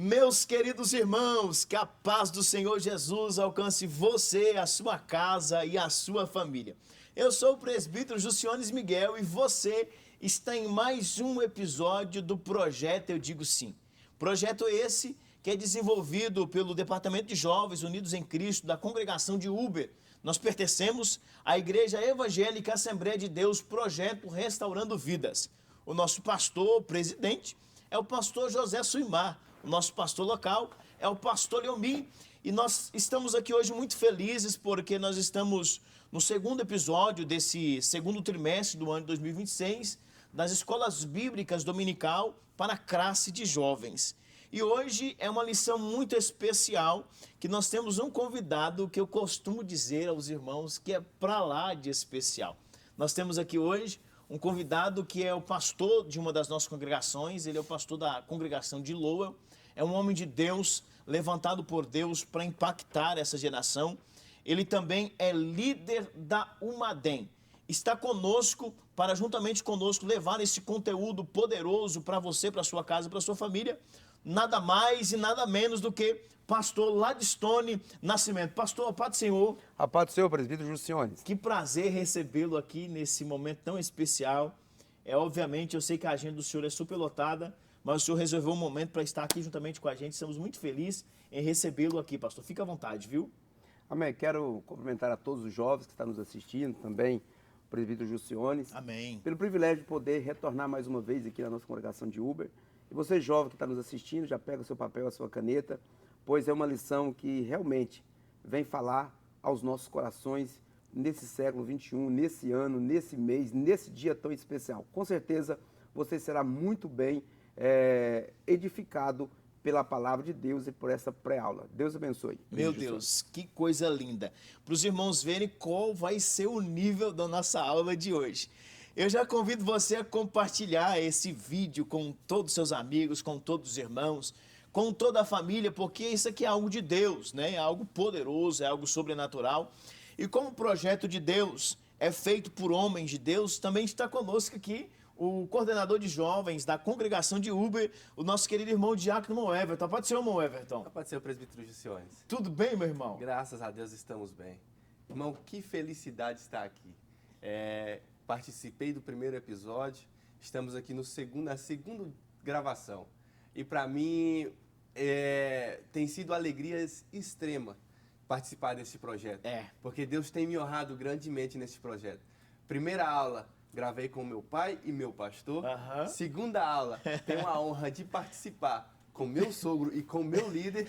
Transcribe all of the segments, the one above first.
Meus queridos irmãos, que a paz do Senhor Jesus alcance você, a sua casa e a sua família. Eu sou o presbítero Juciones Miguel e você está em mais um episódio do Projeto Eu Digo Sim. Projeto esse que é desenvolvido pelo Departamento de Jovens Unidos em Cristo da Congregação de Uber. Nós pertencemos à Igreja Evangélica Assembleia de Deus, Projeto Restaurando Vidas. O nosso pastor, presidente, é o pastor José Suimar. O nosso pastor local é o pastor Leomir. E nós estamos aqui hoje muito felizes porque nós estamos no segundo episódio desse segundo trimestre do ano de 2026 das escolas bíblicas dominical para a classe de jovens. E hoje é uma lição muito especial que nós temos um convidado que eu costumo dizer aos irmãos que é para lá de especial. Nós temos aqui hoje um convidado que é o pastor de uma das nossas congregações, ele é o pastor da congregação de Lowell, é um homem de Deus, levantado por Deus para impactar essa geração. Ele também é líder da Umadem. Está conosco para, juntamente conosco, levar esse conteúdo poderoso para você, para sua casa, para sua família. Nada mais e nada menos do que pastor Ladstone Nascimento. Pastor, a paz do Senhor. A paz do Senhor, presbítero Juciones. Que prazer recebê-lo aqui nesse momento tão especial. Obviamente, eu sei que a agenda do senhor é superlotada, mas o senhor reservou um momento para estar aqui juntamente com a gente. Estamos muito felizes em recebê-lo aqui, pastor. Fica à vontade, viu? Amém. Quero cumprimentar a todos os jovens que estão nos assistindo, também o presbítero Juciones. Amém. Pelo privilégio de poder retornar mais uma vez aqui na nossa congregação de Uber. E você, jovem que está nos assistindo, já pega o seu papel, a sua caneta, pois é uma lição que realmente vem falar aos nossos corações nesse século XXI, nesse ano, nesse mês, nesse dia tão especial. Com certeza você será muito bem edificado pela palavra de Deus e por essa pré-aula. Deus abençoe. Meu Deus, que coisa linda. Para os irmãos verem qual vai ser o nível da nossa aula de hoje. Eu já convido você a compartilhar esse vídeo com todos os seus amigos, com todos os irmãos, com toda a família, porque isso aqui é algo de Deus, né? É algo poderoso, é algo sobrenatural. E como o projeto de Deus é feito por homens de Deus, também está conosco aqui o coordenador de jovens da congregação de Uber, o nosso querido irmão Diácono Everton. Pode ser, irmão Everton? Pode ser o presbítero Juciones. Tudo bem, meu irmão? Graças a Deus estamos bem. Irmão, que felicidade estar aqui. Participei do primeiro episódio, estamos aqui na segunda gravação. E para mim tem sido alegria extrema participar desse projeto. Porque Deus tem me honrado grandemente nesse projeto. Primeira aula, gravei com meu pai e meu pastor. Segunda aula, tenho a honra de participar com meu sogro e com meu líder.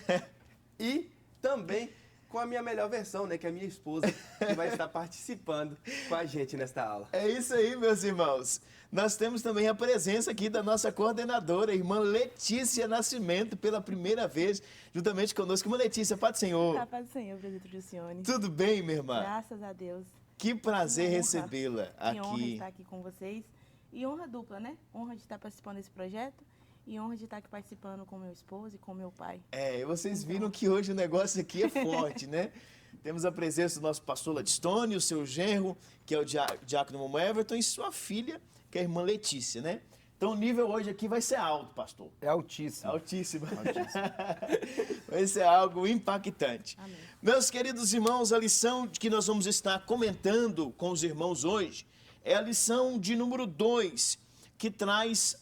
E também com a minha melhor versão, né, que é a minha esposa, que vai estar participando com a gente nesta aula. É isso aí, meus irmãos. Nós temos também a presença aqui da nossa coordenadora, a irmã Letícia Nascimento, pela primeira vez, juntamente conosco. Irmã Letícia, paz do Senhor. A paz do Senhor, presbítero Juciones. Tudo bem, minha irmã? Graças a Deus. Que prazer recebê-la aqui. Que honra estar aqui com vocês. E honra dupla, né? Honra de estar participando desse projeto e honra de estar aqui participando com meu esposo e com meu pai. Vocês viram que hoje o negócio aqui é forte, né? Temos a presença do nosso pastor Ladstone, o seu genro, que é o diácono Everton, e sua filha, que é a irmã Letícia, né? Então o nível hoje aqui vai ser alto, pastor. É altíssimo. Altíssimo. Vai ser algo impactante. Amém. Meus queridos irmãos, a lição que nós vamos estar comentando com os irmãos hoje é a lição de número 2, que traz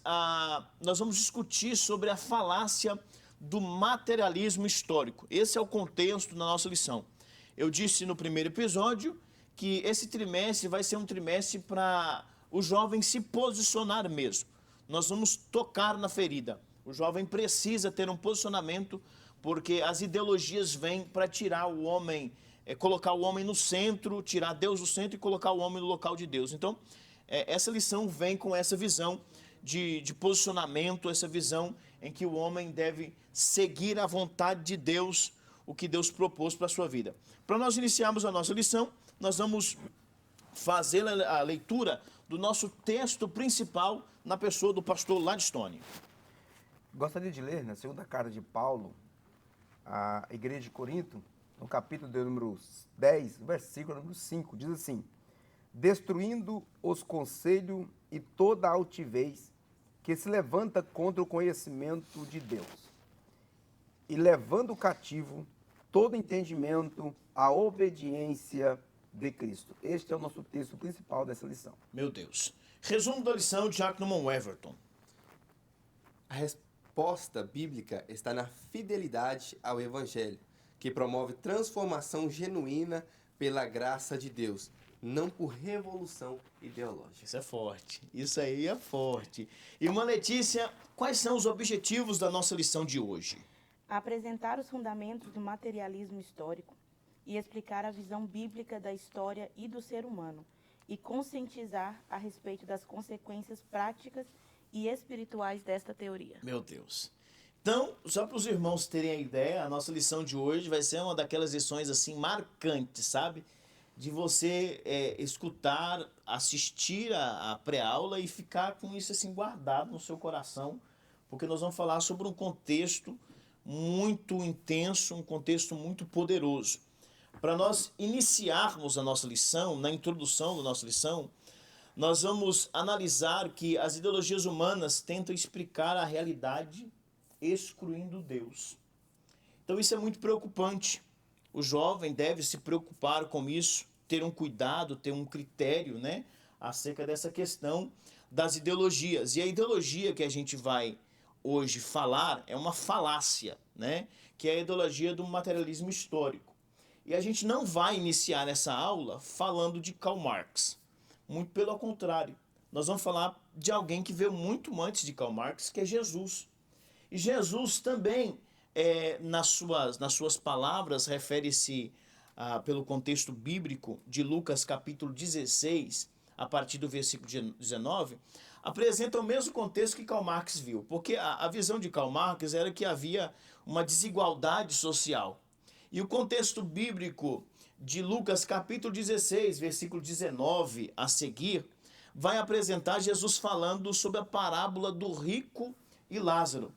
nós vamos discutir sobre a falácia do materialismo histórico. Esse é o contexto da nossa lição. Eu disse no primeiro episódio que esse trimestre vai ser um trimestre para o jovem se posicionar mesmo. Nós vamos tocar na ferida. O jovem precisa ter um posicionamento, porque as ideologias vêm para tirar o homem, colocar o homem no centro, tirar Deus do centro e colocar o homem no local de Deus. Então, essa lição vem com essa visão de posicionamento, essa visão em que o homem deve seguir a vontade de Deus, o que Deus propôs para a sua vida. Para nós iniciarmos a nossa lição, nós vamos fazer a leitura do nosso texto principal na pessoa do pastor Ladstone. Gostaria de ler na segunda carta de Paulo à igreja de Corinto, no capítulo de número 10, versículo número 5, diz assim: destruindo os conselhos e toda a altivez que se levanta contra o conhecimento de Deus, e levando cativo todo entendimento à obediência de Cristo. Este é o nosso texto principal dessa lição. Meu Deus. Resumo da lição de Diácono Everton. A resposta bíblica está na fidelidade ao Evangelho, que promove transformação genuína pela graça de Deus, não por revolução ideológica. Isso é forte. Isso aí é forte. Irmã Letícia, quais são os objetivos da nossa lição de hoje? Apresentar os fundamentos do materialismo histórico e explicar a visão bíblica da história e do ser humano, e conscientizar a respeito das consequências práticas e espirituais desta teoria. Meu Deus. Então, só para os irmãos terem a ideia, a nossa lição de hoje vai ser uma daquelas lições assim marcantes, sabe? De você escutar, assistir a pré-aula e ficar com isso assim guardado no seu coração, porque nós vamos falar sobre um contexto muito intenso, um contexto muito poderoso. Para nós iniciarmos a nossa lição, na introdução da nossa lição, nós vamos analisar que as ideologias humanas tentam explicar a realidade excluindo Deus. Então isso é muito preocupante. O jovem deve se preocupar com isso, ter um cuidado, ter um critério, né, acerca dessa questão das ideologias. E a ideologia que a gente vai hoje falar é uma falácia, né, que é a ideologia do materialismo histórico. E a gente não vai iniciar essa aula falando de Karl Marx. Muito pelo contrário. Nós vamos falar de alguém que veio muito antes de Karl Marx, que é Jesus. E Jesus também, nas suas palavras, refere-se, pelo contexto bíblico de Lucas capítulo 16, a partir do versículo 19, apresenta o mesmo contexto que Karl Marx viu. Porque a visão de Karl Marx era que havia uma desigualdade social. E o contexto bíblico de Lucas capítulo 16, versículo 19 a seguir, vai apresentar Jesus falando sobre a parábola do rico e Lázaro.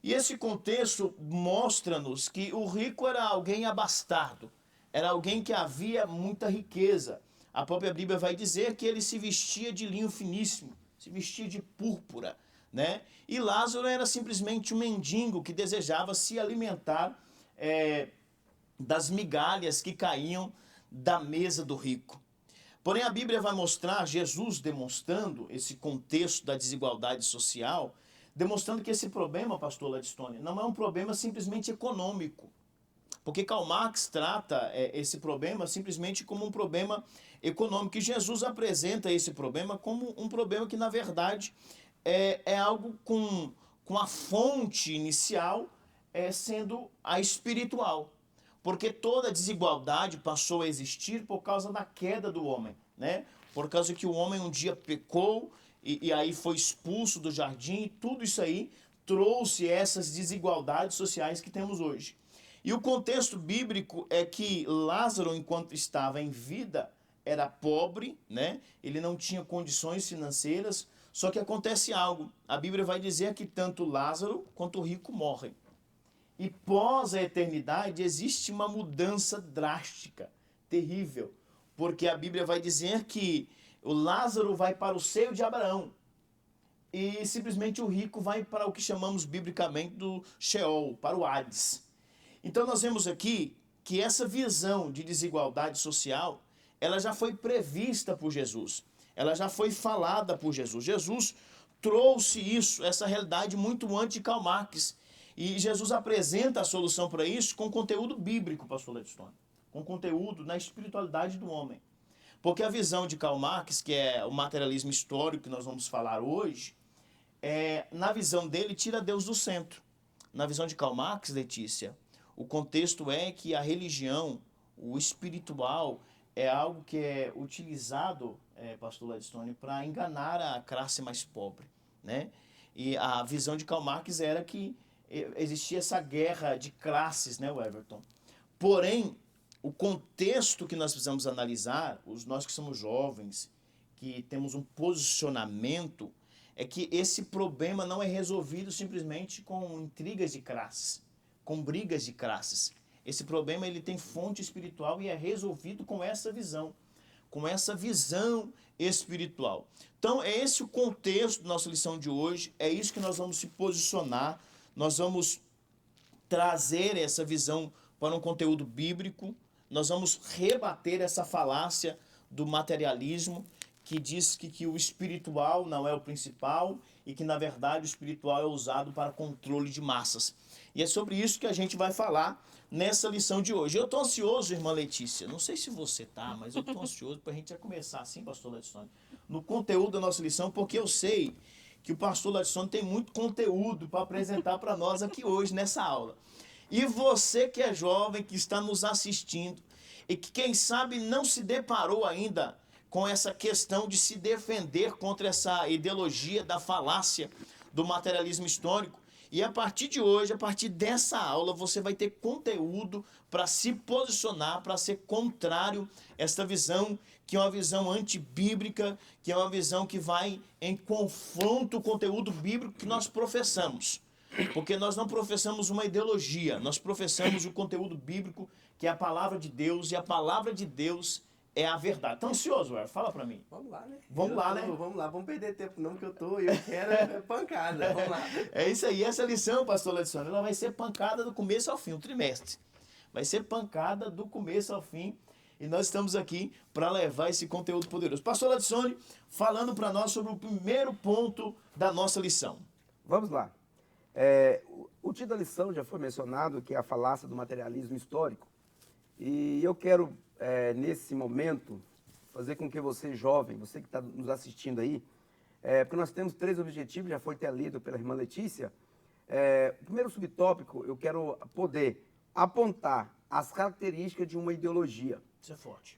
E esse contexto mostra-nos que o rico era alguém abastado, era alguém que havia muita riqueza. A própria Bíblia vai dizer que ele se vestia de linho finíssimo, se vestia de púrpura, né? E Lázaro era simplesmente um mendigo que desejava se alimentar das migalhas que caíam da mesa do rico. Porém, a Bíblia vai mostrar Jesus demonstrando esse contexto da desigualdade social, demonstrando que esse problema, pastor Ladstone, não é um problema simplesmente econômico. Porque Karl Marx trata esse problema simplesmente como um problema econômico. E Jesus apresenta esse problema como um problema que, na verdade, é algo com a fonte inicial sendo a espiritual. Porque toda desigualdade passou a existir por causa da queda do homem, né? Por causa que o homem um dia pecou e aí foi expulso do jardim, e tudo isso aí trouxe essas desigualdades sociais que temos hoje. E o contexto bíblico é que Lázaro, enquanto estava em vida, era pobre, né? Ele não tinha condições financeiras, só que acontece algo. A Bíblia vai dizer que tanto Lázaro quanto o rico morrem. E pós a eternidade existe uma mudança drástica, terrível, porque a Bíblia vai dizer que o Lázaro vai para o seio de Abraão e simplesmente o rico vai para o que chamamos biblicamente do Sheol, para o Hades. Então nós vemos aqui que essa visão de desigualdade social, ela já foi prevista por Jesus, ela já foi falada por Jesus. Jesus trouxe isso, essa realidade muito antes de Karl Marx. E Jesus apresenta a solução para isso com conteúdo bíblico, pastor Ladstone, com conteúdo na espiritualidade do homem. Porque a visão de Karl Marx, que é o materialismo histórico que nós vamos falar hoje, na visão dele, tira Deus do centro. Na visão de Karl Marx, Letícia, o contexto é que a religião, o espiritual, é algo que é utilizado, pastor Ladstone, para enganar a classe mais pobre, né? E a visão de Karl Marx era que existia essa guerra de classes, né, Everton? Porém, o contexto que nós precisamos analisar, nós que somos jovens, que temos um posicionamento, é que esse problema não é resolvido simplesmente com intrigas de classes, com brigas de classes. Esse problema ele tem fonte espiritual e é resolvido com essa visão espiritual. Então, é esse o contexto da nossa lição de hoje, é isso que nós vamos se posicionar. Nós vamos trazer essa visão para um conteúdo bíblico. Nós vamos rebater essa falácia do materialismo que diz que o espiritual não é o principal e que, na verdade, o espiritual é usado para controle de massas. E é sobre isso que a gente vai falar nessa lição de hoje. Eu estou ansioso, irmã Letícia, não sei se você tá, mas eu estou ansioso para a gente já começar assim, pastor Ladisson, no conteúdo da nossa lição, porque eu sei que o pastor Ladisson tem muito conteúdo para apresentar para nós aqui hoje, nessa aula. E você que é jovem, que está nos assistindo e que, quem sabe, não se deparou ainda com essa questão de se defender contra essa ideologia da falácia do materialismo histórico. E a partir de hoje, a partir dessa aula, você vai ter conteúdo para se posicionar, para ser contrário a esta visão, que é uma visão antibíblica, que é uma visão que vai em confronto com o conteúdo bíblico que nós professamos. Porque nós não professamos uma ideologia, nós professamos o conteúdo bíblico, que é a palavra de Deus, e a palavra de Deus é a verdade. Tá ansioso, Ué? Fala pra mim. Vamos lá, né? Vamos lá, né? Vamos lá, vamos perder tempo não, que eu quero pancada. Vamos lá. É isso aí, essa lição, pastor Ladisson, ela vai ser pancada do começo ao fim, o trimestre. Vai ser pancada do começo ao fim, e nós estamos aqui para levar esse conteúdo poderoso. Pastor Ladisson, falando para nós sobre o primeiro ponto da nossa lição. Vamos lá. O título da lição já foi mencionado, que é a falácia do materialismo histórico. E eu quero, nesse momento, fazer com que você, jovem, você que está nos assistindo aí, porque nós temos 3 objetivos, já foi até lido pela irmã Letícia. O primeiro subtópico, eu quero poder apontar as características de uma ideologia. Isso é forte.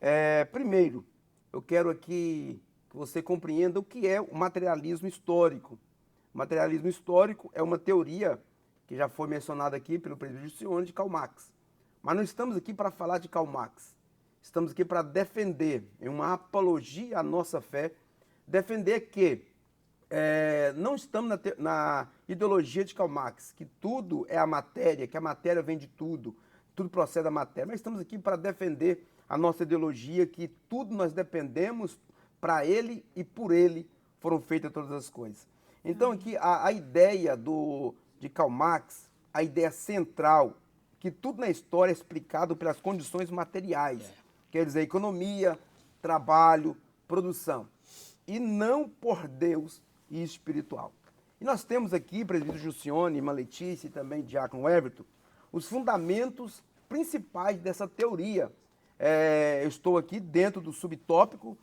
Primeiro, eu quero aqui que você compreenda o que é o materialismo histórico. O materialismo histórico é uma teoria que já foi mencionada aqui pelo presbítero Giussione, de Karl Marx. Mas não estamos aqui para falar de Karl Marx. Estamos aqui para defender, em uma apologia à nossa fé, defender que não estamos na ideologia de Karl Marx, que tudo é a matéria, que a matéria vem de tudo procede da matéria. Mas estamos aqui para defender a nossa ideologia, que tudo nós dependemos, para ele e por ele foram feitas todas as coisas. Então aqui a ideia de Karl Marx, a ideia central, que tudo na história é explicado pelas condições materiais, quer dizer, economia, trabalho, produção, e não por Deus e espiritual. E nós temos aqui, presbítero Giussione, irmã Letícia e também diácono Everton, os fundamentos principais dessa teoria. Eu estou aqui dentro do subtópico,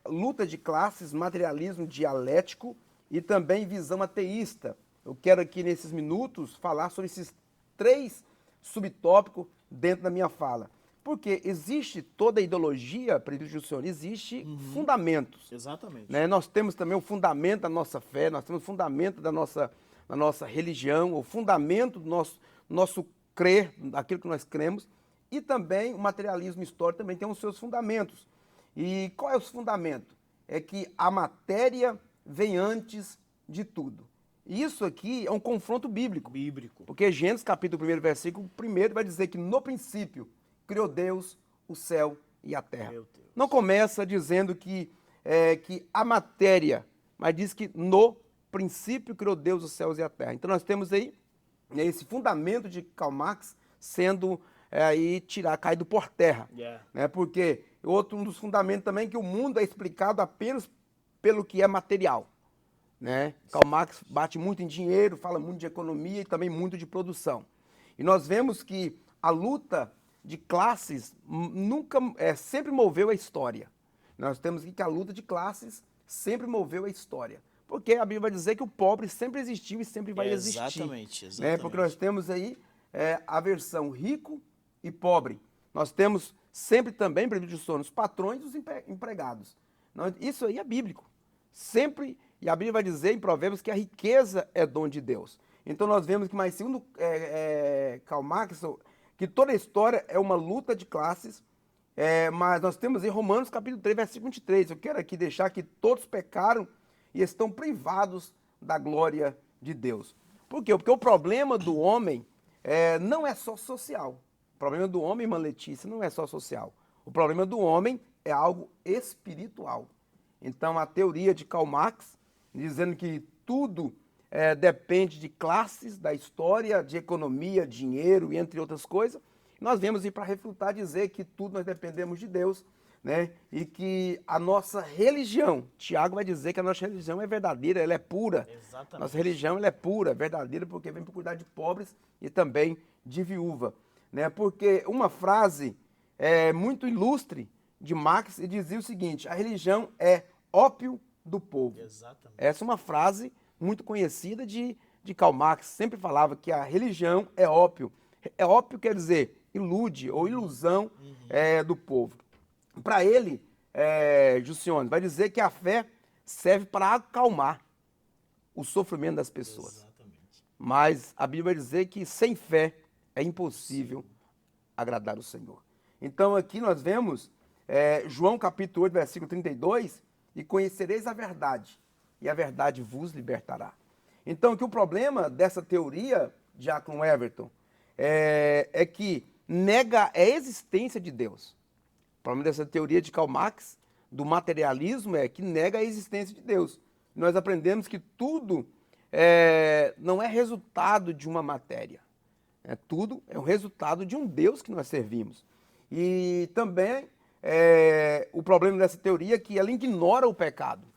luta de classes, materialismo dialético e também visão ateísta. Eu quero aqui, nesses minutos, falar sobre esses 3 subtópicos dentro da minha fala. Porque existe toda a ideologia, presbítero Giussione, existe fundamentos. Exatamente. Né? Nós temos também o fundamento da nossa fé, nós temos o fundamento da nossa religião, o fundamento do nosso crer, daquilo que nós cremos, e também o materialismo histórico também tem os seus fundamentos. E qual é o fundamento? É que a matéria vem antes de tudo. E isso aqui é um confronto bíblico. Porque Gênesis capítulo 1, versículo 1 vai dizer que no princípio criou Deus o céu e a terra. Não começa dizendo que a matéria, mas diz que no princípio criou Deus os céus e a terra. Então nós temos aí esse fundamento de Karl Marx sendo caído por terra. Né? Porque um dos fundamentos também é que o mundo é explicado apenas pelo que é material. Né? Karl Marx bate muito em dinheiro, fala muito de economia e também muito de produção. E nós vemos que a luta de classes sempre moveu a história. Nós temos aqui que a luta de classes sempre moveu a história. Porque a Bíblia vai dizer que o pobre sempre existiu e sempre vai existir. Exatamente. Né? Porque nós temos aí a versão rico e pobre. Nós temos sempre também, presbítero Giussione, os patrões e os empregados. Isso aí é bíblico. Sempre, e a Bíblia vai dizer em Provérbios que a riqueza é dom de Deus. Então nós vemos que, mais segundo Karl Marx, que toda a história é uma luta de classes, mas nós temos em Romanos capítulo 3, versículo 23. Eu quero aqui deixar que todos pecaram e estão privados da glória de Deus. Por quê? Porque o problema do homem não é só social. O problema do homem, irmã Letícia, não é só social. O problema do homem é algo espiritual. Então, a teoria de Karl Marx, dizendo que tudo depende de classes, da história, de economia, dinheiro e entre outras coisas. Nós viemos ir para refutar, dizer que tudo nós dependemos de Deus, né? E que a nossa religião, Tiago vai dizer que a nossa religião é verdadeira, ela é pura. Exatamente. Nossa religião ela é pura, verdadeira, porque vem para cuidar de pobres e também de viúva, né? Porque uma frase muito ilustre de Marx dizia o seguinte: a religião é ópio do povo. Exatamente. Essa é uma frase muito conhecida de Karl Marx, sempre falava que a religião é ópio. É ópio quer dizer ilude ou ilusão do povo. Para ele, Jussione, vai dizer que a fé serve para acalmar o sofrimento das pessoas. Exatamente. Mas a Bíblia vai dizer que sem fé é impossível agradar o Senhor. Então aqui nós vemos João capítulo 8, versículo 32, e conhecereis a verdade, e a verdade vos libertará. Então aqui o problema dessa teoria, Diácono Everton, é que nega a existência de Deus. O problema dessa teoria de Karl Marx, do materialismo, é que nega a existência de Deus. Nós aprendemos que tudo não é resultado de uma matéria. Tudo é o resultado de um Deus que nós servimos. E também o problema dessa teoria é que ela ignora o pecado.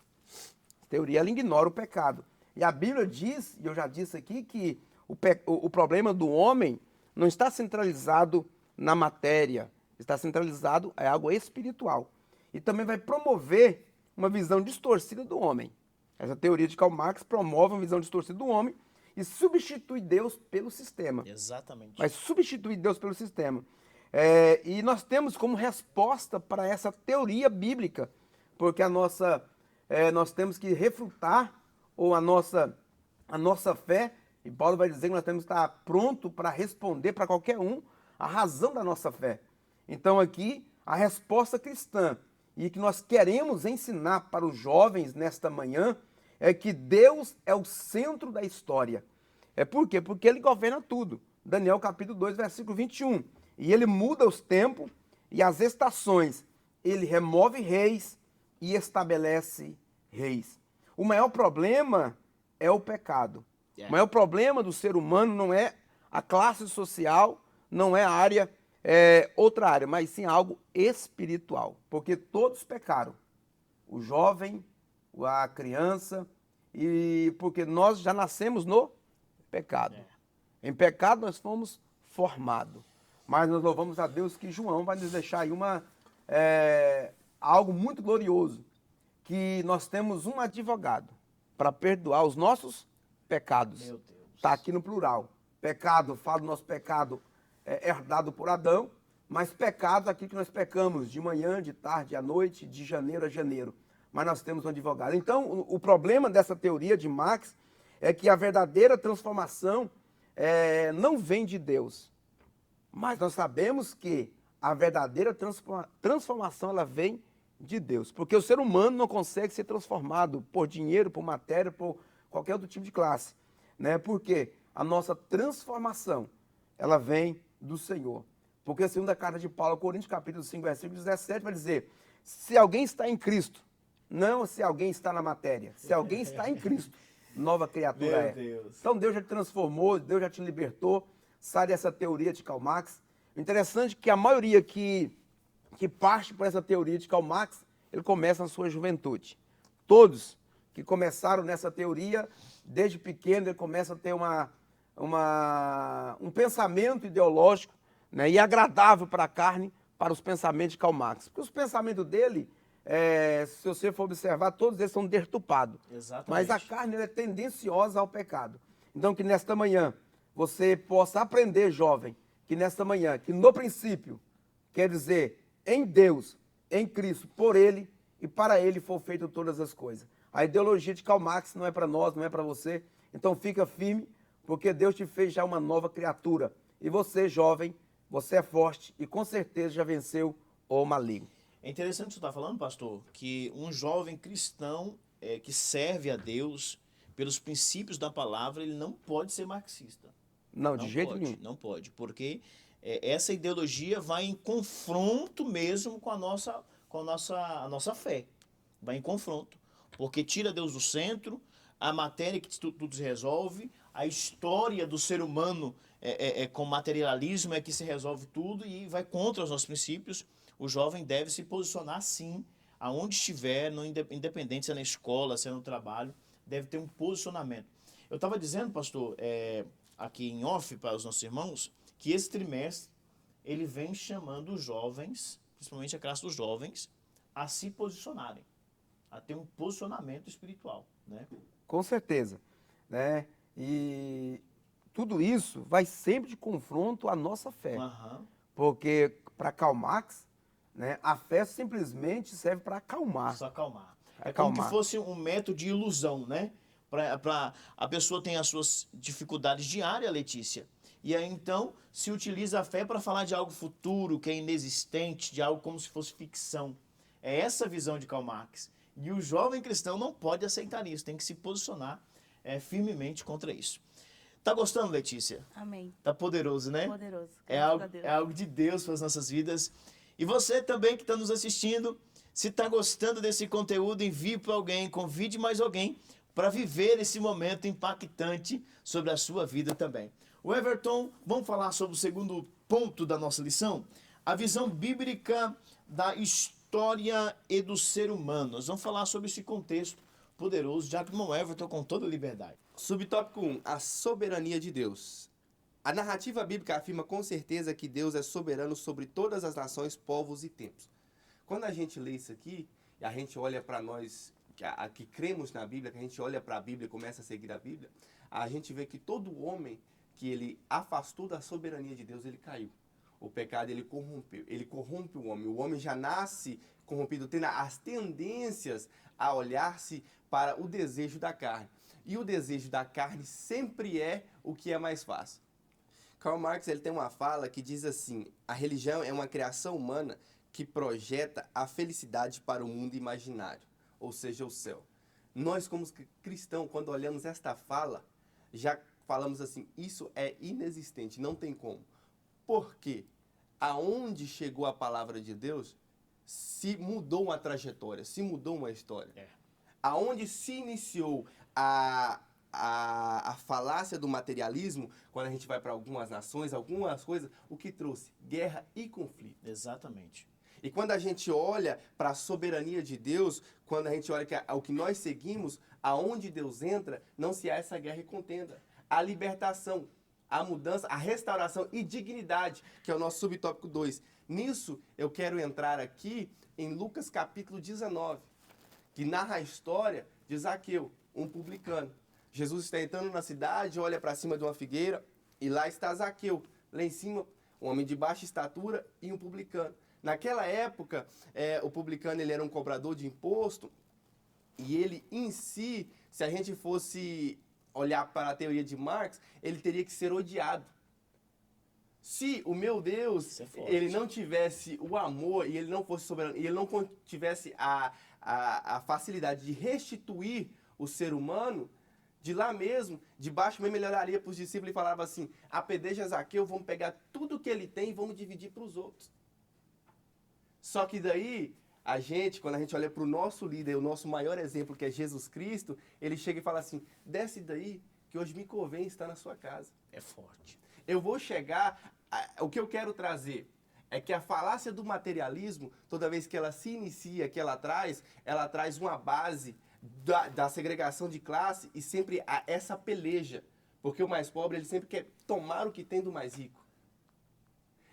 A teoria ela ignora o pecado. E a Bíblia diz, e eu já disse aqui, que o problema do homem não está centralizado na matéria, está centralizado em algo espiritual. E também vai promover uma visão distorcida do homem. Essa teoria de Karl Marx promove uma visão distorcida do homem e substitui Deus pelo sistema. Exatamente. Mas substitui Deus pelo sistema. E nós temos como resposta para essa teoria bíblica, porque nós temos que refutar, ou a nossa fé, e Paulo vai dizer que nós temos que estar pronto para responder para qualquer um a razão da nossa fé. Então aqui, a resposta cristã, e que nós queremos ensinar para os jovens nesta manhã, é que Deus é o centro da história. Por quê? Porque Ele governa tudo. Daniel capítulo 2, versículo 21. E Ele muda os tempos e as estações. Ele remove reis e estabelece reis. O maior problema é o pecado. O maior problema do ser humano não é a classe social, não é a área, outra área, mas sim algo espiritual. Porque todos pecaram. O jovem, a criança, e porque nós já nascemos no pecado. Em pecado nós fomos formados. Mas nós louvamos a Deus que João vai nos deixar aí algo muito glorioso, que nós temos um advogado para perdoar os nossos pecados. Meu Deus. Está aqui no plural. Pecado, fala do nosso pecado herdado por Adão, mas pecados aqui que nós pecamos de manhã, de tarde, à noite, de janeiro a janeiro. Mas nós temos um advogado. Então, o problema dessa teoria de Marx é que a verdadeira transformação não vem de Deus. Mas nós sabemos que a verdadeira transformação ela vem de Deus. Porque o ser humano não consegue ser transformado por dinheiro, por matéria, por qualquer outro tipo de classe. Né? Porque a nossa transformação ela vem do Senhor. Porque a segunda carta de Paulo, Coríntios, capítulo 5, versículo 17, vai dizer: se alguém está em Cristo, não se alguém está na matéria, se alguém está em Cristo, nova criatura é. Deus. Então Deus já te transformou, Deus já te libertou, sai dessa teoria de Karl Marx. O interessante é que a maioria que parte por essa teoria de Karl Marx, ele começa na sua juventude. Todos que começaram nessa teoria, desde pequeno, ele começa a ter um pensamento ideológico, né, e agradável para a carne, para os pensamentos de Karl Marx. Porque os pensamentos dele, se você for observar, todos eles são deturpados. Exatamente. Mas a carne ela é tendenciosa ao pecado. Então que nesta manhã você possa aprender, jovem, que nesta manhã, que no princípio, quer dizer, em Deus, em Cristo, por Ele e para Ele foram feitas todas as coisas. A ideologia de Karl Marx não é para nós, não é para você. Então fica firme, porque Deus te fez já uma nova criatura. E você, jovem, você é forte e com certeza já venceu o maligno. É interessante o que você está falando, pastor, que um jovem cristão que serve a Deus pelos princípios da palavra, ele não pode ser marxista. Não, de jeito nenhum. Não pode, porque essa ideologia vai em confronto mesmo com a nossa fé. Vai em confronto, porque tira Deus do centro, a matéria que tudo se resolve, a história do ser humano com materialismo é que se resolve tudo e vai contra os nossos princípios. O jovem deve se posicionar sim, aonde estiver, independente se é na escola, se é no trabalho, deve ter um posicionamento. Eu estava dizendo, pastor, aqui em off para os nossos irmãos, que esse trimestre ele vem chamando os jovens, principalmente a classe dos jovens, a se posicionarem, a ter um posicionamento espiritual, né? Com certeza, né? E tudo isso vai sempre de confronto à nossa fé. Aham. Porque para Karl Marx, né, a fé simplesmente serve para acalmar. Só acalmar. É como Acalmar. que fosse um método de ilusão, né? A pessoa tem as suas dificuldades diárias, Letícia, e aí então se utiliza a fé para falar de algo futuro, que é inexistente, de algo como se fosse ficção. É essa a visão de Karl Marx. E o jovem cristão não pode aceitar isso, tem que se posicionar firmemente contra isso. Tá gostando, Letícia? Amém. Tá poderoso, né? Poderoso. É algo de Deus para as nossas vidas. E você também que está nos assistindo, se está gostando desse conteúdo, envie para alguém, convide mais alguém para viver esse momento impactante sobre a sua vida também. O Everton, vamos falar sobre o segundo ponto da nossa lição? A visão bíblica da história e do ser humano. Nós vamos falar sobre esse contexto poderoso, já que o irmão Everton com toda a liberdade. Subtópico 1, a soberania de Deus. A narrativa bíblica afirma com certeza que Deus é soberano sobre todas as nações, povos e tempos. Quando a gente lê isso aqui, e a gente olha para nós que cremos na Bíblia, que a gente olha para a Bíblia e começa a seguir a Bíblia, a gente vê que todo homem que ele afastou da soberania de Deus, ele caiu. O pecado, ele corrompeu, ele corrompe o homem. O homem já nasce corrompido, tendo as tendências a olhar-se para o desejo da carne. E o desejo da carne sempre é o que é mais fácil. Karl Marx ele tem uma fala que diz assim: a religião é uma criação humana que projeta a felicidade para o mundo imaginário, ou seja, o céu. Nós, como cristãos, quando olhamos esta fala, já falamos assim, isso é inexistente, não tem como. Por quê? Aonde chegou a palavra de Deus, se mudou uma trajetória, se mudou uma história. Aonde se iniciou a falácia do materialismo, quando a gente vai para algumas nações, algumas coisas, o que trouxe? Guerra e conflito. Exatamente. E quando a gente olha para a soberania de Deus, quando a gente olha ao que nós seguimos, aonde Deus entra, não se há essa guerra e contenda. A libertação, a mudança, a restauração e dignidade, que é o nosso subtópico 2. Nisso, eu quero entrar aqui em Lucas capítulo 19, que narra a história de Zaqueu, um publicano. Jesus está entrando na cidade, olha para cima de uma figueira, e lá está Zaqueu, lá em cima, um homem de baixa estatura e um publicano. Naquela época, o publicano ele era um cobrador de imposto, e ele em si, se a gente fosse olhar para a teoria de Marx, ele teria que ser odiado. Se o meu Deus, ele não tivesse o amor, e ele não fosse soberano, e ele não tivesse a facilidade de restituir o ser humano, de lá mesmo, de baixo mesmo, ele olharia para os discípulos e falava assim: apedreja Zaqueu, vamos pegar tudo que ele tem e vamos dividir para os outros. Só que daí, a gente, quando a gente olha para o nosso líder, o nosso maior exemplo, que é Jesus Cristo, ele chega e fala assim: desce daí, que hoje me convém estar na sua casa. É forte. Eu vou chegar, o que eu quero trazer é que a falácia do materialismo, toda vez que ela se inicia, que ela traz uma base da segregação de classe e sempre há essa peleja. Porque o mais pobre, ele sempre quer tomar o que tem do mais rico.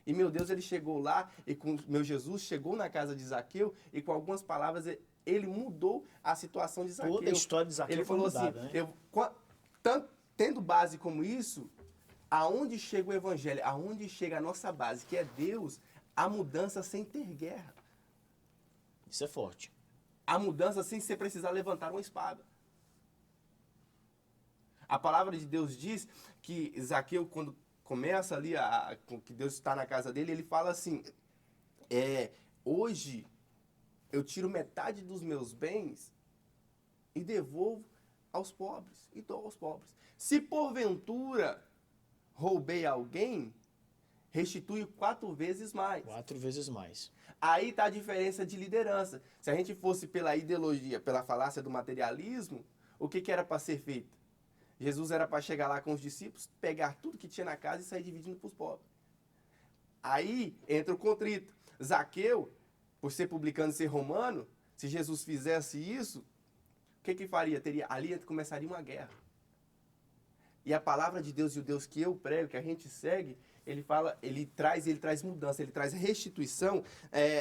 E meu Deus, ele chegou lá, e com meu Jesus chegou na casa de Zaqueu, e com algumas palavras ele mudou a situação de Zaqueu. Toda a história de Zaqueu ele foi falou mudada, assim, né? tendo base como isso, aonde chega o evangelho, aonde chega a nossa base, que é Deus, a mudança sem ter guerra. Isso é forte. A mudança sem você precisar levantar uma espada. A palavra de Deus diz que Zaqueu, quando começa ali, que Deus está na casa dele, ele fala assim, hoje eu tiro metade dos meus bens e devolvo aos pobres, e dou aos pobres. Se porventura roubei alguém, restitui 4 vezes mais. 4 vezes mais. Aí está a diferença de liderança. Se a gente fosse pela ideologia, pela falácia do materialismo, o que era para ser feito? Jesus era para chegar lá com os discípulos, pegar tudo que tinha na casa e sair dividindo para os pobres. Aí entra o contrito. Zaqueu, por ser publicano e ser romano, se Jesus fizesse isso, o que faria? Ali começaria uma guerra. E a palavra de Deus e o Deus que eu prego, que a gente segue, ele traz mudança, ele traz restituição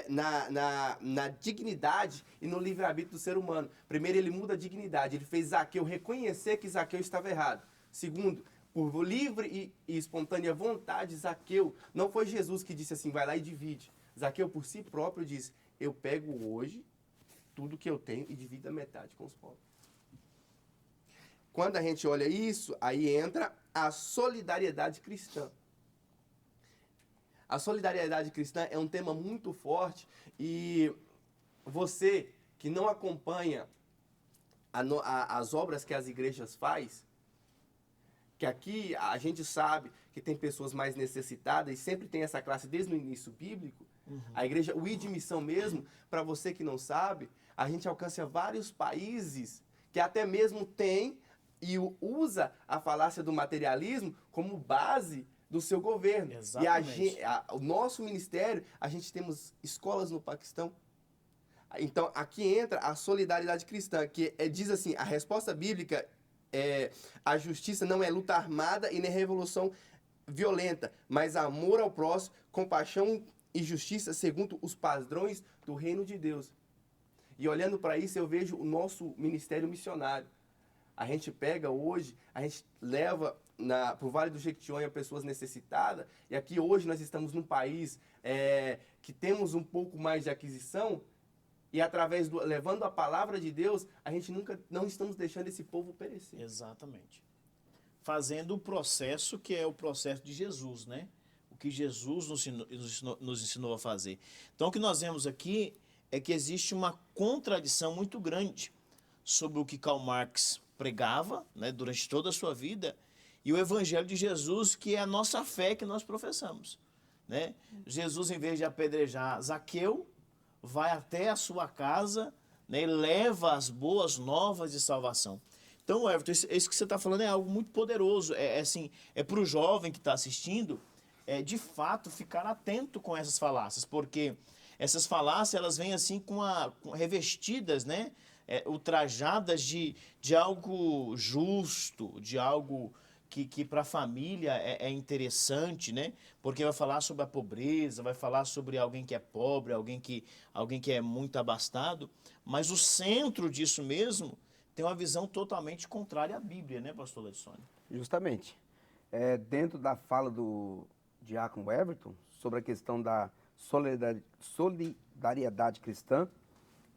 na dignidade e no livre-arbítrio do ser humano. Primeiro, ele muda a dignidade, ele fez Zaqueu reconhecer que Zaqueu estava errado. Segundo, por livre e espontânea vontade, Zaqueu, não foi Jesus que disse assim, vai lá e divide. Zaqueu, por si próprio, disse, eu pego hoje tudo que eu tenho e divido a metade com os pobres. Quando a gente olha isso, aí entra a solidariedade cristã. A solidariedade cristã é um tema muito forte e você que não acompanha as obras que as igrejas fazem, que aqui a gente sabe que tem pessoas mais necessitadas e sempre tem essa classe desde o início bíblico, a igreja, o ID Missão mesmo, para você que não sabe, a gente alcança vários países que até mesmo tem e usa a falácia do materialismo como base do seu governo. Exatamente. E o nosso ministério, a gente temos escolas no Paquistão. Então, aqui entra a solidariedade cristã, que diz assim, a resposta bíblica é a justiça não é luta armada e nem revolução violenta, mas amor ao próximo, compaixão e justiça segundo os padrões do reino de Deus. E olhando para isso, eu vejo o nosso ministério missionário. A gente pega hoje, a gente leva para o Vale do Jequitinhonha pessoas necessitadas, e aqui hoje nós estamos num país que temos um pouco mais de aquisição, e através levando a palavra de Deus, a gente não estamos deixando esse povo perecer. Exatamente. Fazendo o processo que é o processo de Jesus, né? O que Jesus nos ensinou a fazer. Então, o que nós vemos aqui é que existe uma contradição muito grande sobre o que Karl Marx pregava, né, durante toda a sua vida, e o evangelho de Jesus, que é a nossa fé que nós professamos, né? Jesus, em vez de apedrejar Zaqueu, vai até a sua casa, né, e leva as boas novas de salvação. Então, Everton, isso que você está falando é algo muito poderoso. Assim, para o jovem que está assistindo, de fato, ficar atento com essas falácias, porque essas falácias, elas vêm assim revestidas, né? Ultrajadas de algo justo, de algo que para a família é interessante, né? Porque vai falar sobre a pobreza, vai falar sobre alguém que é pobre, alguém que é muito abastado, mas o centro disso mesmo tem uma visão totalmente contrária à Bíblia, né, pastor Ledson? Justamente. Dentro da fala do diácono Everton, sobre a questão da solidariedade cristã,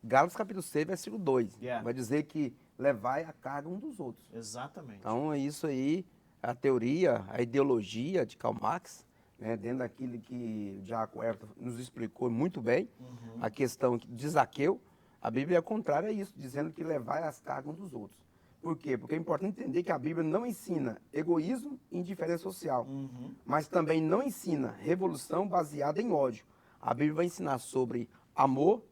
Gálatas capítulo 6, versículo 2, vai dizer que levai a carga um dos outros. Exatamente. Então, é isso aí, a teoria, a ideologia de Karl Marx, né, dentro daquilo que o diácono Everton nos explicou muito bem, a questão de Zaqueu, a Bíblia é contrária a isso, dizendo que levai as cargas um dos outros. Por quê? Porque é importante entender que a Bíblia não ensina egoísmo e indiferença social, mas também não ensina revolução baseada em ódio. A Bíblia vai ensinar sobre amor,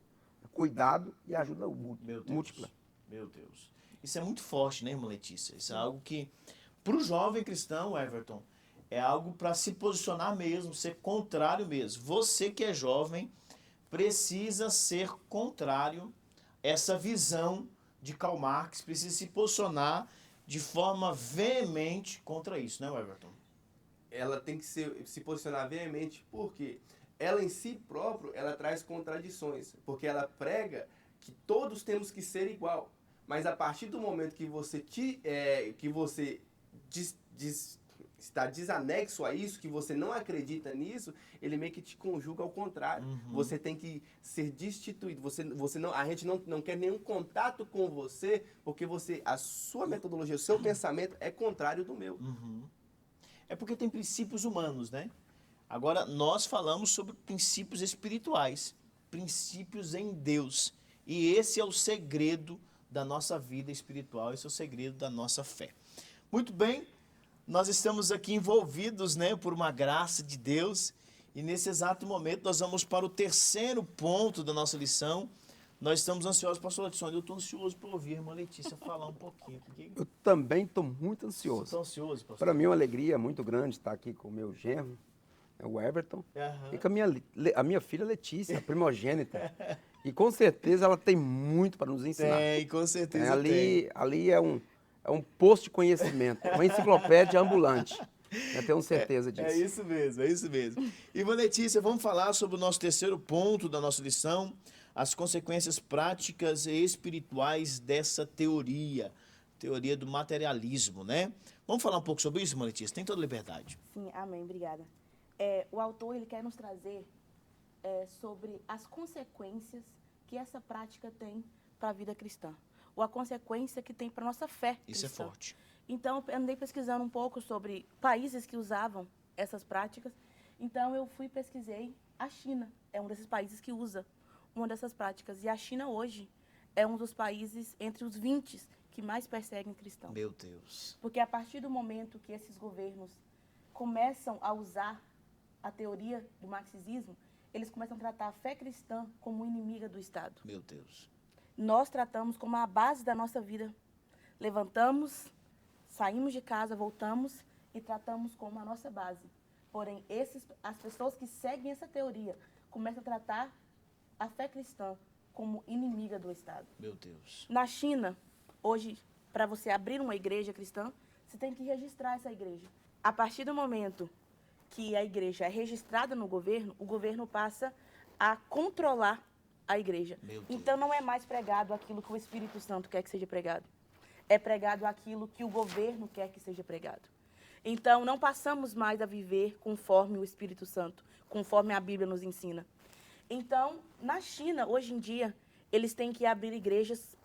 cuidado e ajuda múltipla. Meu Deus. Isso é muito forte, né, irmã Letícia? Isso é algo que, para o jovem cristão, Everton, é algo para se posicionar mesmo, ser contrário mesmo. Você que é jovem precisa ser contrário a essa visão de Karl Marx, precisa se posicionar de forma veemente contra isso, né, Everton? Ela tem que se posicionar veemente, porque ela em si própria, ela traz contradições, porque ela prega que todos temos que ser igual, mas a partir do momento que você está desanexo a isso, que você não acredita nisso, ele meio que te conjuga ao contrário. Você tem que ser destituído. A gente não quer nenhum contato com você, porque a sua metodologia, o seu pensamento é contrário do meu. É porque tem princípios humanos, né? Agora, nós falamos sobre princípios espirituais, princípios em Deus. E esse é o segredo da nossa vida espiritual, esse é o segredo da nossa fé. Muito bem, nós estamos aqui envolvidos, né, por uma graça de Deus. E nesse exato momento nós vamos para o terceiro ponto da nossa lição. Nós estamos ansiosos, pastor Edson. Eu estou ansioso para ouvir a irmã Letícia falar um pouquinho. Eu também estou muito ansioso. Estou ansioso, pastor. Para mim é uma alegria muito grande estar aqui com o meu genro, o Everton, e com a minha filha Letícia, a primogênita. E com certeza ela tem muito para nos ensinar. Tem, com certeza tem. Ali é um posto de conhecimento, uma enciclopédia ambulante. Eu tenho certeza disso. É isso mesmo, é isso mesmo. Irmã Letícia, vamos falar sobre o nosso terceiro ponto da nossa lição, as consequências práticas e espirituais dessa teoria do materialismo, né? Vamos falar um pouco sobre isso, irmã Letícia? Tem toda a liberdade. Sim, amém, obrigada. O autor ele quer nos trazer sobre as consequências que essa prática tem para a vida cristã, ou a consequência que tem para a nossa fé cristã. Isso é forte. Então, eu andei pesquisando um pouco sobre países que usavam essas práticas. Então, eu pesquisei a China. É um desses países que usa uma dessas práticas. E a China, hoje, é um dos países entre os 20 que mais perseguem cristãos. Meu Deus. Porque a partir do momento que esses governos começam a usar a teoria do marxismo, eles começam a tratar a fé cristã como inimiga do Estado. Meu Deus. Nós tratamos como a base da nossa vida. Levantamos, saímos de casa, voltamos e tratamos como a nossa base. Porém, as pessoas que seguem essa teoria começam a tratar a fé cristã como inimiga do Estado. Meu Deus. Na China, hoje, para você abrir uma igreja cristã, você tem que registrar essa igreja. A partir do momento que a igreja é registrada no governo, o governo passa a controlar a igreja. Meu Deus. Então, não é mais pregado aquilo que o Espírito Santo quer que seja pregado. É pregado aquilo que o governo quer que seja pregado. Então, não passamos mais a viver conforme o Espírito Santo, conforme a Bíblia nos ensina. Então, na China, hoje em dia, eles têm que abrir igrejas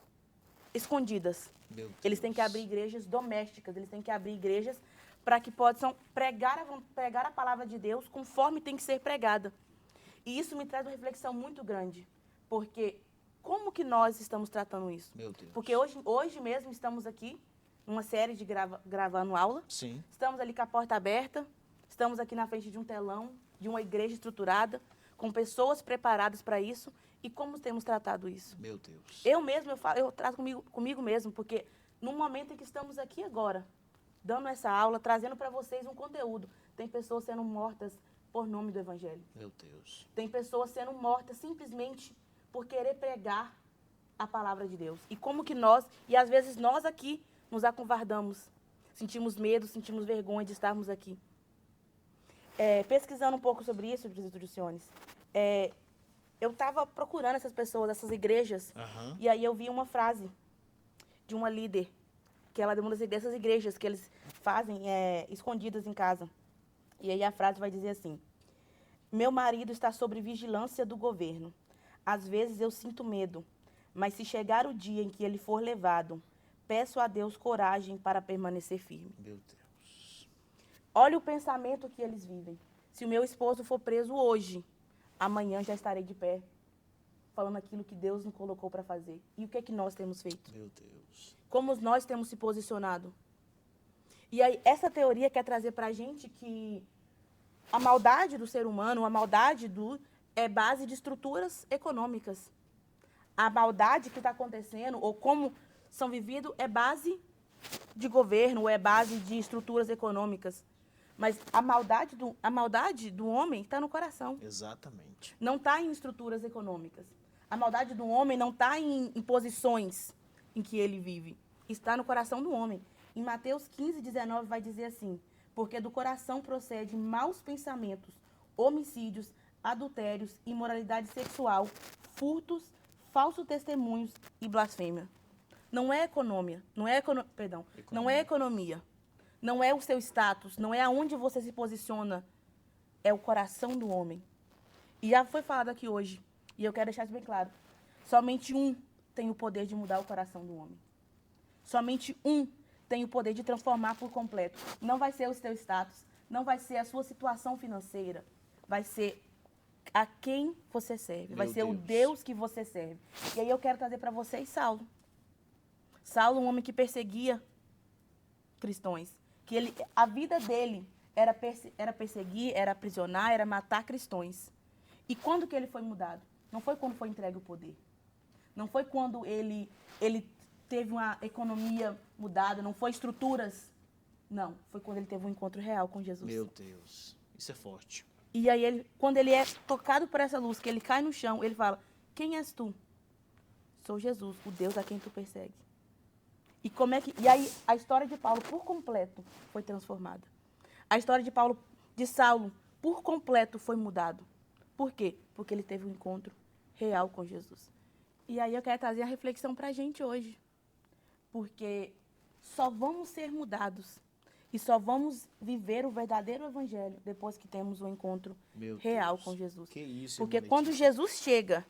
escondidas. Meu Deus. Eles têm que abrir igrejas domésticas, eles têm que abrir igrejas para que possam pregar a palavra de Deus conforme tem que ser pregada. E isso me traz uma reflexão muito grande, porque como que nós estamos tratando isso? Meu Deus. Porque hoje mesmo estamos aqui, numa série de gravando aula. Sim. Estamos ali com a porta aberta, estamos aqui na frente de um telão, de uma igreja estruturada, com pessoas preparadas para isso. E como temos tratado isso? Meu Deus. Eu trato comigo mesmo, porque no momento em que estamos aqui agora, dando essa aula, trazendo para vocês um conteúdo, tem pessoas sendo mortas por nome do Evangelho. Meu Deus. Tem pessoas sendo mortas simplesmente por querer pregar a palavra de Deus. E como que e às vezes nós aqui nos acovardamos, sentimos medo, sentimos vergonha de estarmos aqui. Pesquisando um pouco sobre isso, Presbítero Siones, eu estava procurando essas pessoas, essas igrejas, e aí eu vi uma frase de uma líder, que ela é uma dessas igrejas que eles fazem escondidas em casa. E aí a frase vai dizer assim: meu marido está sob vigilância do governo. Às vezes eu sinto medo, mas se chegar o dia em que ele for levado, peço a Deus coragem para permanecer firme. Meu Deus. Olha o pensamento que eles vivem. Se o meu esposo for preso hoje, amanhã já estarei de pé, falando aquilo que Deus nos colocou para fazer. E o que é que nós temos feito? Meu Deus. Como nós temos se posicionado? E aí, essa teoria quer trazer para a gente que a maldade do ser humano, a maldade é base de estruturas econômicas. A maldade que está acontecendo, ou como são vividos, é base de governo, ou é base de estruturas econômicas. Mas a maldade do homem está no coração. Exatamente. Não está em estruturas econômicas. A maldade do homem não está em posições em que ele vive. Está no coração do homem. Em Mateus 15, 19 vai dizer assim: porque do coração procede maus pensamentos, homicídios, adultérios, imoralidade sexual, furtos, falsos testemunhos e blasfêmia. Não é economia, não é economia. Não é o seu status, não é aonde você se posiciona, é o coração do homem. E já foi falado aqui hoje, e eu quero deixar isso bem claro. Somente um tem o poder de mudar o coração do homem. Somente um tem o poder de transformar por completo. Não vai ser o seu status, não vai ser a sua situação financeira, vai ser a quem você serve, vai ser o Deus que você serve. E aí eu quero trazer para vocês Saulo. Saulo, um homem que perseguia cristãos. Que a vida dele era perseguir, era aprisionar, era matar cristãos. E quando que ele foi mudado? Não foi quando foi entregue o poder. Não foi quando ele teve uma economia mudada, não foi estruturas. Não, foi quando ele teve um encontro real com Jesus. Meu Deus, isso é forte. E aí, quando ele é tocado por essa luz, que ele cai no chão, ele fala, quem és tu? Sou Jesus, o Deus a quem tu persegue. E aí a história de Paulo, por completo, foi transformada. A história de Saulo, por completo, foi mudado. Por quê? Porque ele teve um encontro real com Jesus. E aí eu quero trazer a reflexão para a gente hoje. Porque só vamos ser mudados e só vamos viver o verdadeiro evangelho depois que temos um encontro real com Jesus. Que isso, Porque irmã quando Letícia. Jesus chega,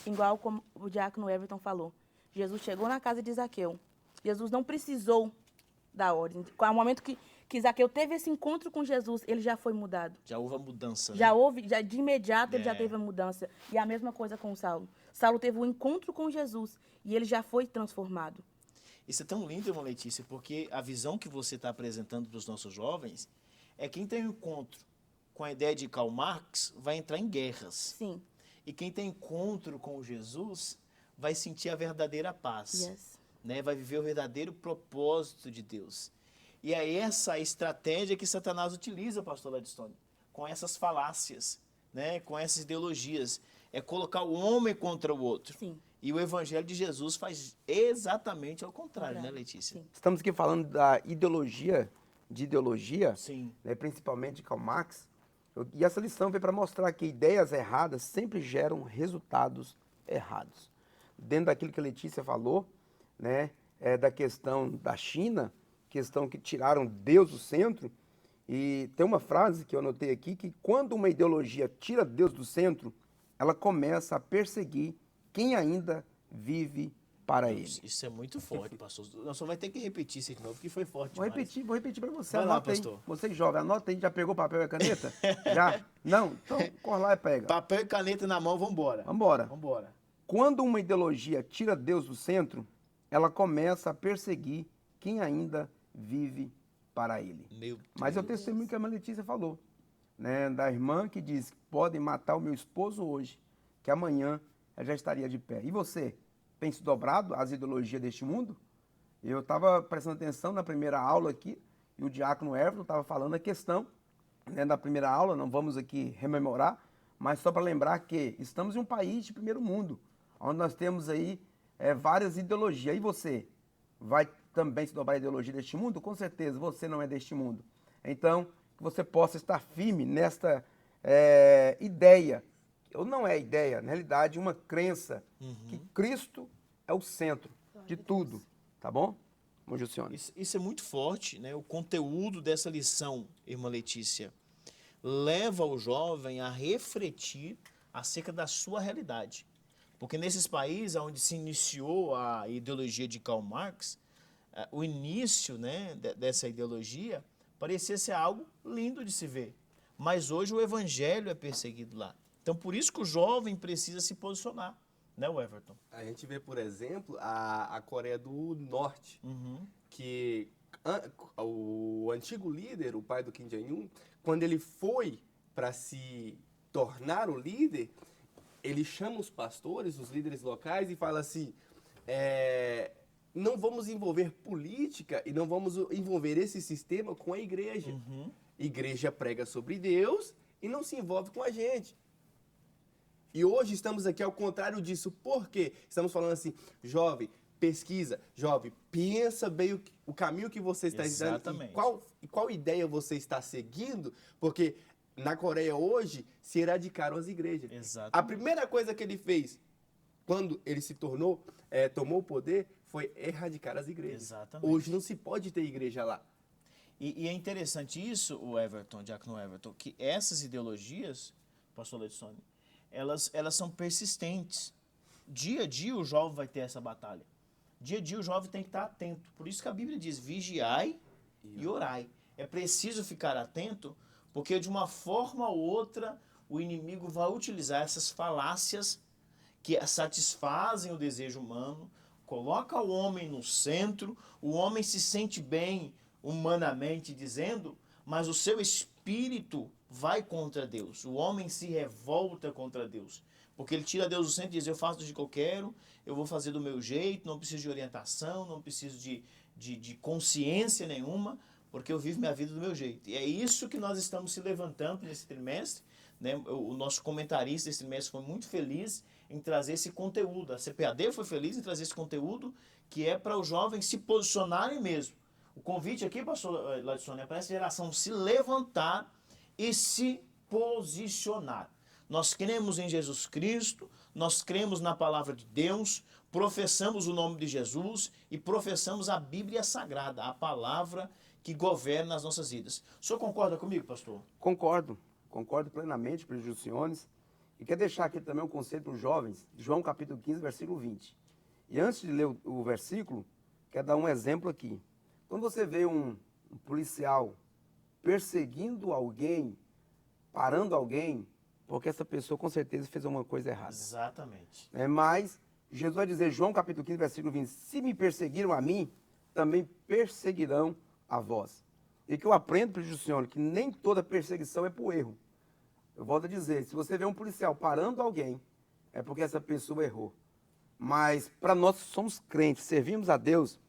igual como o diácono Everton falou, Jesus chegou na casa de Zaqueu. Jesus não precisou da ordem. No momento que Zaqueu teve esse encontro com Jesus, ele já foi mudado. Já houve a mudança. Já de imediato ele já teve a mudança. E a mesma coisa com Saulo. Saulo teve um encontro com Jesus e ele já foi transformado. Isso é tão lindo, irmã Letícia, porque a visão que você está apresentando para os nossos jovens é quem tem um encontro com a ideia de Karl Marx vai entrar em guerras. Sim. E quem tem encontro com Jesus vai sentir a verdadeira paz. Yes. Né? Vai viver o verdadeiro propósito de Deus. E é essa a estratégia que Satanás utiliza, pastor Ladistone, com essas falácias, né? Com essas ideologias. É colocar o homem contra o outro. Sim. E o evangelho de Jesus faz exatamente ao contrário, né, Letícia? Sim. Estamos aqui falando da ideologia, Sim. né, principalmente de Karl Marx. E essa lição veio para mostrar que ideias erradas sempre geram resultados errados. Dentro daquilo que a Letícia falou, né, da questão da China, questão que tiraram Deus do centro, e tem uma frase que eu anotei aqui, que quando uma ideologia tira Deus do centro, ela começa a perseguir quem ainda vive para ele. Isso é muito forte, pastor. Nós só vai ter que repetir isso de novo, porque foi forte Vou demais. repetir para você. Vai lá, Anota aí. pastor. Você jovem, anota aí. Já pegou papel e caneta? Já? Não? Então, corre lá e pega. Papel e caneta na mão, vambora. Vambora. Vambora. Quando uma ideologia tira Deus do centro, ela começa a perseguir quem ainda vive para ele. Meu Deus. Mas é o testemunho que a irmã Letícia falou, né, da irmã que diz que podem matar o meu esposo hoje, que amanhã ela já estaria de pé. E você, tem se dobrado às ideologias deste mundo? Eu estava prestando atenção na primeira aula aqui, e o diácono Everton estava falando a questão, né, da primeira aula, não vamos aqui rememorar, mas só para lembrar que estamos em um país de primeiro mundo, onde nós temos aí várias ideologias. E você vai também se dobrar à ideologia deste mundo? Com certeza, você não é deste mundo. Então, que você possa estar firme nesta ideia, ou não é ideia, na realidade, uma crença que Cristo é o centro de tudo, tá bom? Bom, Jucione. Isso é muito forte, né? O conteúdo dessa lição, irmã Letícia, leva o jovem a refletir acerca da sua realidade. Porque nesses países onde se iniciou a ideologia de Karl Marx, o início, né, dessa ideologia parecia ser algo lindo de se ver. Mas hoje o evangelho é perseguido lá. Então, por isso que o jovem precisa se posicionar, né, Everton? A gente vê, por exemplo, a Coreia do Norte, que o antigo líder, o pai do Kim Jong-un, quando ele foi para se tornar o líder, ele chama os pastores, os líderes locais e fala assim, não vamos envolver política e não vamos envolver esse sistema com a igreja. Igreja prega sobre Deus e não se envolve com a gente. E hoje estamos aqui ao contrário disso. Por quê? Estamos falando assim, jovem, pesquisa, jovem, pensa bem o caminho que você está Exatamente. estudando e qual ideia você está seguindo, porque na Coreia hoje se erradicaram as igrejas. Exatamente. A primeira coisa que ele fez quando ele se tomou o poder foi erradicar as igrejas. Exatamente. Hoje não se pode ter igreja lá. E é interessante isso, o Everton, diácono Everton, que essas ideologias, pastor Leidson, elas são persistentes. Dia a dia o jovem vai ter essa batalha. Dia a dia o jovem tem que estar atento. Por isso que a Bíblia diz, vigiai e orai. É preciso ficar atento, porque de uma forma ou outra o inimigo vai utilizar essas falácias que satisfazem o desejo humano, coloca o homem no centro, o homem se sente bem humanamente dizendo, mas o seu espírito vai contra Deus. O homem se revolta contra Deus. Porque ele tira Deus do centro e diz, eu faço do jeito que eu quero, eu vou fazer do meu jeito, não preciso de orientação, não preciso de consciência nenhuma, porque eu vivo minha vida do meu jeito. E é isso que nós estamos se levantando nesse trimestre, né? O nosso comentarista desse trimestre foi muito feliz em trazer esse conteúdo. A CPAD foi feliz em trazer esse conteúdo que é para os jovens se posicionarem mesmo. O convite aqui, pastor Ladson, é para essa geração se levantar e se posicionar. Nós cremos em Jesus Cristo, nós cremos na palavra de Deus, professamos o nome de Jesus e professamos a Bíblia Sagrada, a palavra que governa as nossas vidas. O senhor concorda comigo, pastor? Concordo plenamente, presbítero Siones. E quero deixar aqui também um conselho para os jovens, João capítulo 15, versículo 20. E antes de ler o versículo, quero dar um exemplo aqui. Quando você vê um policial perseguindo alguém, parando alguém, porque essa pessoa com certeza fez uma coisa errada. Exatamente. Mas Jesus vai dizer, João capítulo 15, versículo 20, se me perseguiram a mim, também perseguirão a vós. E que eu aprendo, presbítero Siones, que nem toda perseguição é por erro. Eu volto a dizer, se você vê um policial parando alguém, é porque essa pessoa errou. Mas para nós que somos crentes, servimos a Deus,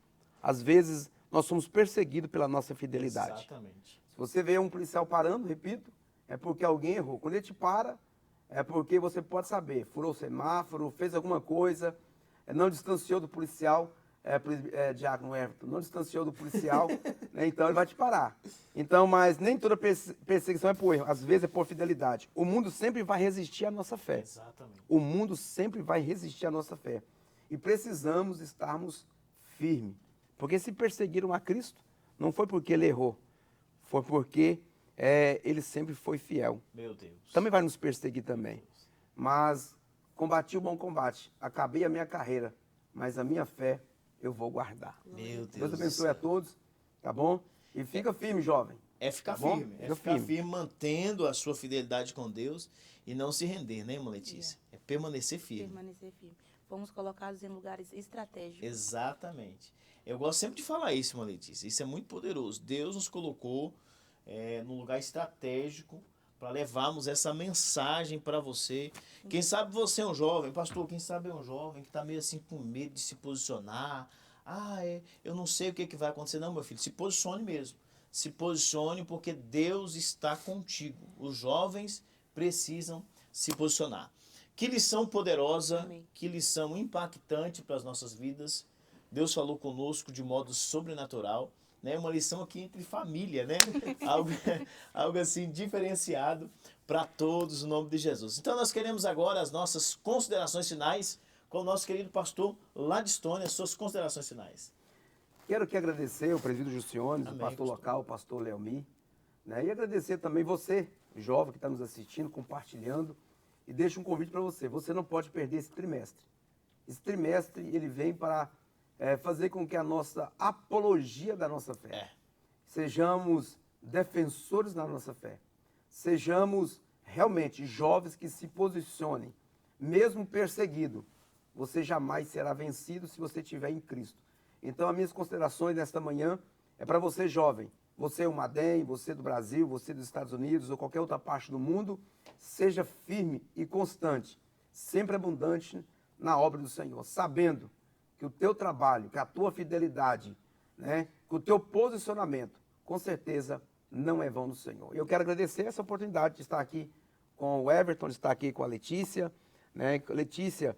às vezes nós somos perseguidos pela nossa fidelidade. Exatamente. Se você vê um policial parando, repito, é porque alguém errou. Quando ele te para, é porque você pode saber, furou o semáforo, fez alguma coisa, não distanciou do policial, Diácono Everton, não distanciou do policial, né, então ele vai te parar. Então, mas nem toda perseguição é por erro, às vezes é por fidelidade. O mundo sempre vai resistir à nossa fé. Exatamente. O mundo sempre vai resistir à nossa fé. E precisamos estarmos firmes. Porque se perseguiram a Cristo, não foi porque ele errou, foi porque ele sempre foi fiel. Meu Deus. Também vai nos perseguir também. Mas combati o bom combate, acabei a minha carreira, mas a minha fé eu vou guardar. Meu Deus. Deus abençoe a todos, tá bom? E fica firme, jovem. É ficar Tá bom? firme, Fica firme. mantendo a sua fidelidade com Deus e não se render, né, irmã Letícia? É permanecer firme. Permanecer firme. Fomos colocados em lugares estratégicos. Exatamente. Eu gosto sempre de falar isso, irmã Letícia. Isso é muito poderoso. Deus nos colocou num lugar estratégico para levarmos essa mensagem para você. Quem sabe você é um jovem, pastor, quem sabe é um jovem que está meio assim com medo de se posicionar. Eu não sei o que vai acontecer. Não, meu filho, se posicione mesmo. Se posicione porque Deus está contigo. Os jovens precisam se posicionar. Que lição poderosa, Amém. Que lição impactante para as nossas vidas. Deus falou conosco de modo sobrenatural, né? Uma lição aqui entre família, né? algo assim diferenciado para todos, no nome de Jesus. Então nós queremos agora as nossas considerações finais com o nosso querido pastor Ladson, as suas considerações finais. Quero aqui agradecer o presbítero Juciones, o Amém, pastor pastor. local, o pastor Leomi, né? E agradecer também você, jovem que está nos assistindo, compartilhando. E deixo um convite para você. Você não pode perder esse trimestre. Esse trimestre ele vem para fazer com que a nossa apologia da nossa fé, sejamos defensores da nossa fé, sejamos realmente jovens que se posicionem, mesmo perseguido, você jamais será vencido se você estiver em Cristo. Então, as minhas considerações nesta manhã é para você, jovem, você é o Madem, você do Brasil, você dos Estados Unidos ou qualquer outra parte do mundo, seja firme e constante, sempre abundante na obra do Senhor, sabendo que o teu trabalho, que a tua fidelidade, né, que o teu posicionamento, com certeza, não é vão no Senhor. Eu quero agradecer essa oportunidade de estar aqui com o Everton, de estar aqui com a Letícia, né? Letícia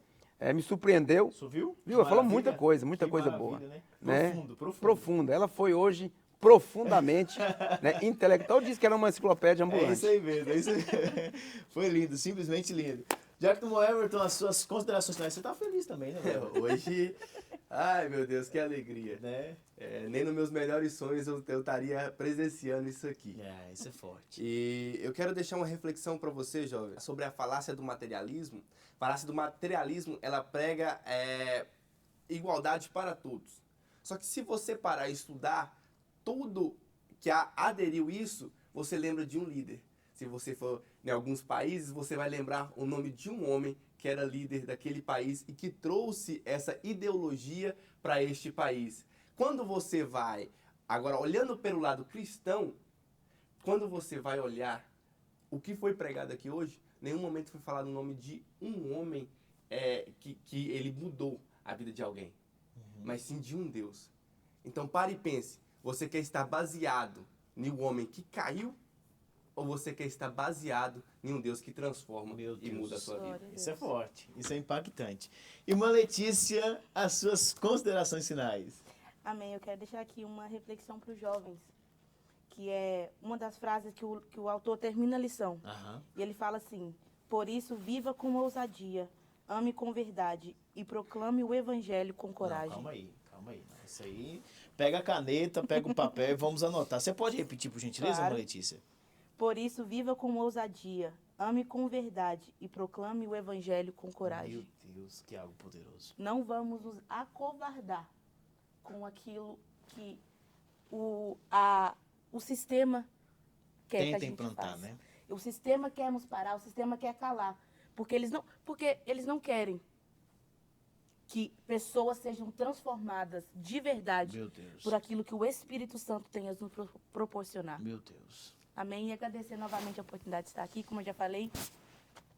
me surpreendeu. Você viu? Viu? Ela falou muita Maravilha. muita Que coisa maravilha, boa. né? Profundo. Ela foi hoje profundamente intelectual. Disse que era uma enciclopédia ambulante. É isso aí mesmo. Foi lindo, simplesmente lindo. Diácono Everton, as suas considerações finais. Você está feliz também, né? Hoje, ai meu Deus, que alegria. Né? Nem nos meus melhores sonhos eu estaria presenciando isso aqui. Isso é forte. E eu quero deixar uma reflexão para você, jovem, sobre a falácia do materialismo. A falácia do materialismo, ela prega igualdade para todos. Só que se você parar e estudar tudo que aderiu isso, você lembra de um líder. Se você for em alguns países, você vai lembrar o nome de um homem que era líder daquele país e que trouxe essa ideologia para este país. Quando você vai, agora olhando pelo lado cristão, quando você vai olhar o que foi pregado aqui hoje, nenhum momento foi falado o nome de um homem que ele mudou a vida de alguém, mas sim de um Deus. Então pare e pense, você quer estar baseado em um homem que caiu ou você quer estar baseado em um Deus que transforma Meu e Deus. muda a sua vida? Glória a Isso é Deus. forte, isso é impactante. Irmã Letícia, as suas considerações finais. Amém. Eu quero deixar aqui uma reflexão para os jovens, que é uma das frases que o autor termina a lição. Aham. E ele fala assim: por isso, viva com ousadia, ame com verdade e proclame o evangelho com coragem. Não, calma aí, calma aí. Não, isso aí, pega a caneta, pega o papel e vamos anotar. Você pode repetir, por gentileza, Claro. irmã Letícia? Por isso, viva com ousadia, ame com verdade e proclame o evangelho com coragem. Meu Deus, que algo poderoso. Não vamos nos acovardar com aquilo que o sistema quer que a Tenta gente implantar, faça. né? O sistema quer nos parar, o sistema quer calar. Porque eles não querem que pessoas sejam transformadas de verdade Meu Deus. por aquilo que o Espírito Santo tem a nos proporcionar. Meu Deus. Amém. E agradecer novamente a oportunidade de estar aqui. Como eu já falei,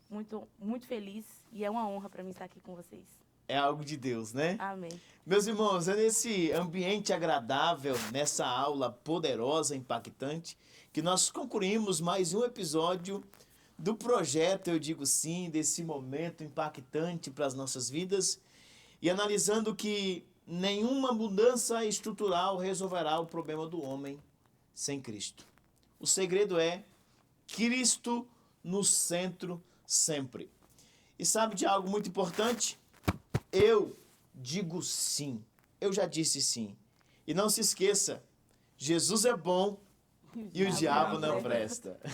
muito, muito feliz. E é uma honra para mim estar aqui com vocês. É algo de Deus, né? Amém. Meus irmãos, é nesse ambiente agradável, nessa aula poderosa, impactante, que nós concluímos mais um episódio do projeto Eu Digo Sim, desse momento impactante para as nossas vidas, e analisando que nenhuma mudança estrutural resolverá o problema do homem sem Cristo. O segredo é Cristo no centro sempre. E sabe de algo muito importante? Eu digo sim. Eu já disse sim. E não se esqueça, Jesus é bom e o diabo não presta.